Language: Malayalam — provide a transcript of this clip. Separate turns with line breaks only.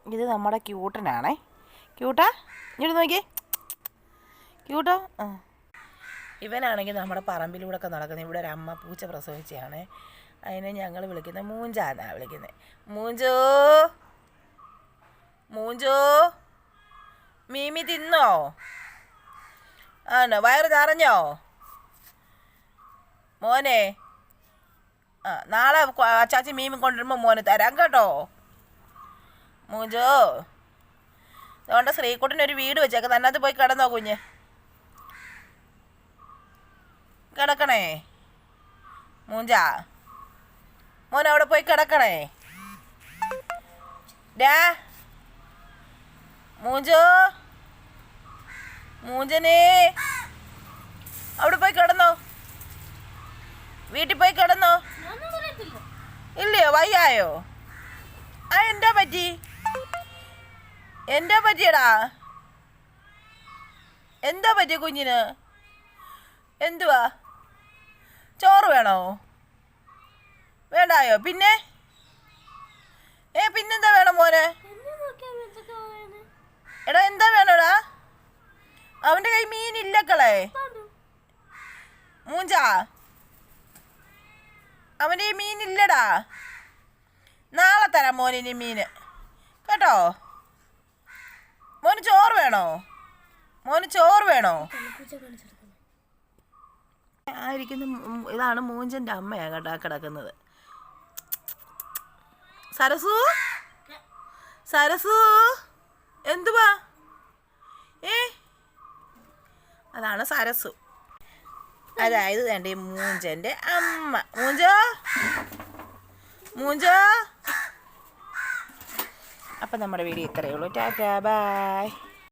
ഇത് നമ്മുടെ ക്യൂട്ടനാണേ. ക്യൂട്ടാ ഇങ്ങോട്ട് നോക്കിയേ. ക്യൂട്ടോ. ഇവനാണെങ്കിൽ നമ്മുടെ പറമ്പിലൂടെ ഒക്കെ നടക്കുന്നത്. ഇവിടെ ഒരു അമ്മ പൂച്ച പ്രസവിച്ചതാണ്. അതിനെ ഞങ്ങൾ വിളിക്കുന്നത് മൂഞ്ചാന്നാണ് വിളിക്കുന്നത്. മൂഞ്ചോ മൂഞ്ചോ. മീമി തിന്നോ? ആണോ? വയറ് നിറഞ്ഞോ മോനെ? നാളെ അച്ചാച്ചി മീമി കൊണ്ടുവരുമ്പോൾ മോന് തരാം കേട്ടോ. മൂഞ്ചോ. അതുകൊണ്ട് ശ്രീകുട്ടനൊരു വീട് വെച്ചേക്ക. തന്നത് പോയി കിടന്നോ കുഞ്ഞ്? കിടക്കണേ മൂഞ്ചാ. മോൻ അവിടെ പോയി കിടക്കണേ. ഡാ മൂഞ്ചോ. മൂഞ്ചനെ അവിടെ പോയി കിടന്നോ. വീട്ടിൽ പോയി കിടന്നോ. ഇല്ലയോ? വയ്യായോ? എന്താ പറ്റി? എന്താ പറ്റിയടാ? എന്താ പറ്റിയ കുഞ്ഞിന്? എന്തുവാ? ചോറ് വേണോ? വേണ്ടായോ? പിന്നെ പിന്നെന്താ വേണം മോനെ? എടാ എന്താ വേണോടാ? അവൻ്റെ കൈ മീനില്ലക്കളെ. മൂഞ്ചാ, അവൻ്റെ ഈ മീനില്ലടാ. നാളെ തരാം മോനിനി മീന് കേട്ടോ. മോന് ചോറ് വേണോ? മോന് ചോറ് വേണോ? ആയിരിക്കുന്ന ഇതാണ് മൂഞ്ചൻ്റെ അമ്മയാണ് കേട്ടോ കിടക്കുന്നത്. സരസു സരസു എന്തുവാ? അതാണ് സരസു. അതായത് എൻ്റെ മൂഞ്ചൻ്റെ അമ്മ. മൂഞ്ചോ മൂഞ്ചോ. അപ്പം നമ്മുടെ വീഡിയോ ഇത്രയേ ഉള്ളൂ. Tata bye.